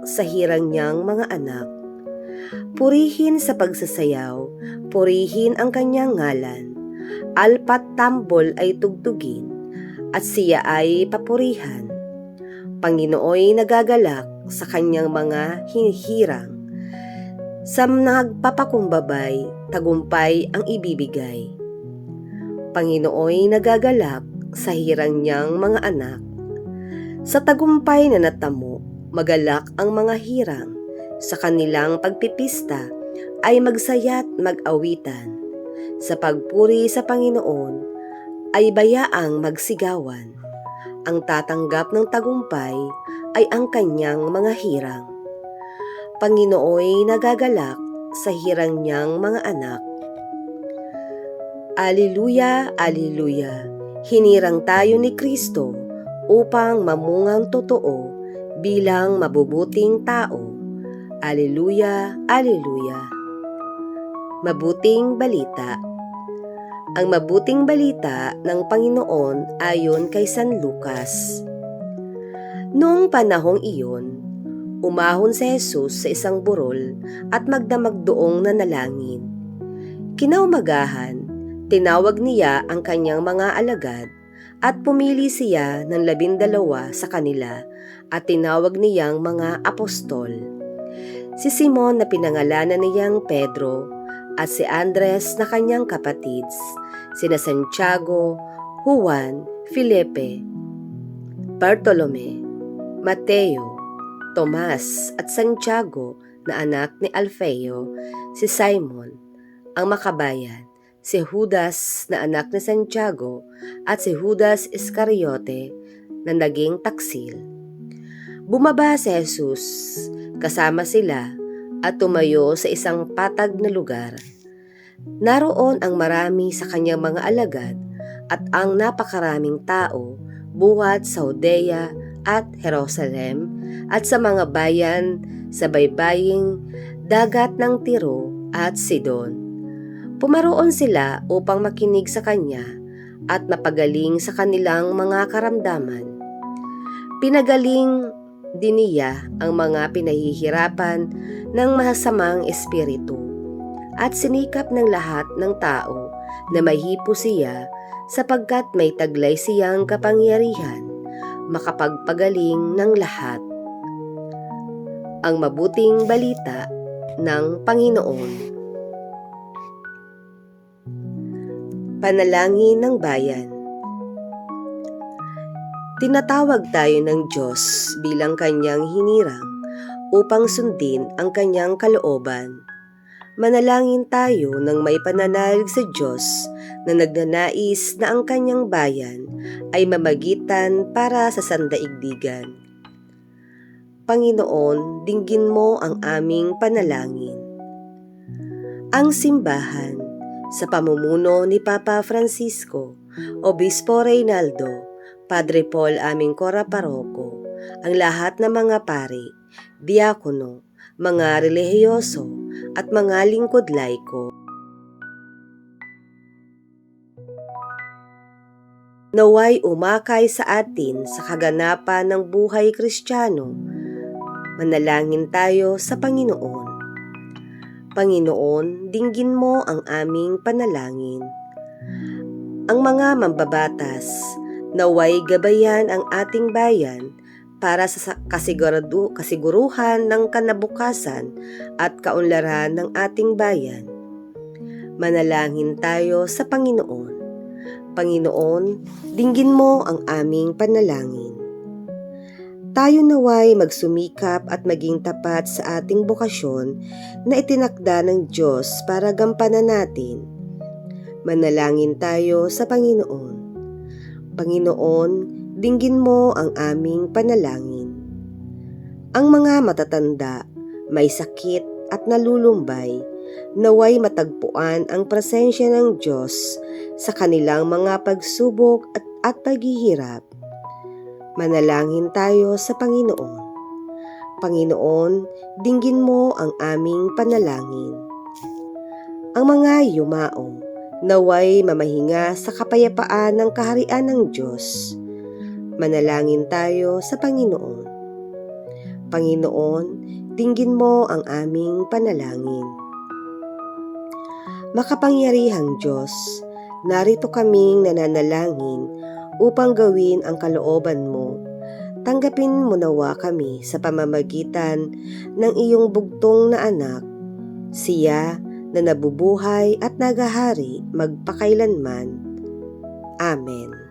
sa hirang niyang mga anak. Purihin sa pagsasayaw, purihin ang kanyang ngalan. Alpat tambol ay tugtugin, at siya ay papurihan. Panginooy nagagalak sa kanyang mga hinihirang. Sa nagpapakumbabay, tagumpay ang ibibigay. Panginooy nagagalak sa hirang niyang mga anak. Sa tagumpay na natamo, magalak ang mga hirang. Sa kanilang pagpipista ay magsaya't mag-awitan. Sa pagpuri sa Panginoon ay bayaang magsigawan. Ang tatanggap ng tagumpay ay ang kanyang mga hirang. Panginooy nagagalak sa hirang niyang mga anak. Alleluia, alleluia. Hinirang tayo ni Kristo upang mamungang totoo bilang mabubuting tao. Alleluia, alleluia. Mabuting balita. Ang mabuting balita ng Panginoon ayon kay San Lucas. Noong panahong iyon, umahon si Jesus sa isang burol at magdamag doong nanalangin. Kinaumagahan, tinawag niya ang kanyang mga alagad at pumili siya ng 12 sa kanila at tinawag niyang mga apostol. Si Simon na pinangalanan niyang Pedro at si Andres na kanyang kapatid, sina Santiago, Juan, Felipe, Bartolome, Mateo, Tomas at Santiago na anak ni Alfeo, si Simon, ang makabayan, si Judas na anak ni Santiago at si Judas Iscariote na naging taksil. Bumaba si Jesus kasama sila at tumayo sa isang patag na lugar. Naroon ang marami sa kanyang mga alagad at ang napakaraming tao buhat sa Judea at Jerusalem at sa mga bayan sa baybaying dagat ng Tiro at Sidon. Pumaroon sila upang makinig sa kanya at mapagaling sa kanilang mga karamdaman. Pinagaling din niya ang mga pinahihirapan ng masasamang espiritu at sinikap ng lahat ng tao na mahipo siya sapagkat may taglay siyang kapangyarihan makapagpagaling ng lahat. Ang mabuting balita ng Panginoon. Panalangin ng bayan. Tinatawag tayo ng Diyos bilang kanyang hinirang upang sundin ang kanyang kalooban. Manalangin tayo ng may pananalig sa Diyos na nagnanais na ang kanyang bayan ay mamagitan para sa sandaigdigan. Panginoon, dinggin mo ang aming panalangin. Ang simbahan sa pamumuno ni Papa Francisco, Obispo Reynaldo, Padre Paul aming Cora Paroko, ang lahat ng mga pari, diakono, mga relihiyoso at mga lingkod laiko. Naway umakay sa atin sa kaganapan ng buhay Kristiyano. Manalangin tayo sa Panginoon. Panginoon, dinggin mo ang aming panalangin. Ang mga mambabatas, naway gabayan ang ating bayan para sa kasiguruhan ng kanabukasan at kaunlaran ng ating bayan. Manalangin tayo sa Panginoon. Panginoon, dinggin mo ang aming panalangin. Tayo naway magsumikap at maging tapat sa ating bokasyon na itinakda ng Diyos para gampanan natin. Manalangin tayo sa Panginoon. Panginoon, dinggin mo ang aming panalangin. Ang mga matatanda, may sakit at nalulumbay, naway matagpuan ang presensya ng Diyos sa kanilang mga pagsubok at paghihirap. Manalangin tayo sa Panginoon. Panginoon, dinggin mo ang aming panalangin. Ang mga yumao, naway mamahinga sa kapayapaan ng kaharian ng Diyos. Manalangin tayo sa Panginoon. Panginoon, dinggin mo ang aming panalangin. Makapangyarihang Diyos, narito kaming nananalangin upang gawin ang kalooban mo. Tanggapin mo nawa kami sa pamamagitan ng iyong bugtong na anak, siya na nabubuhay at nagahari magpakailanman. Amen.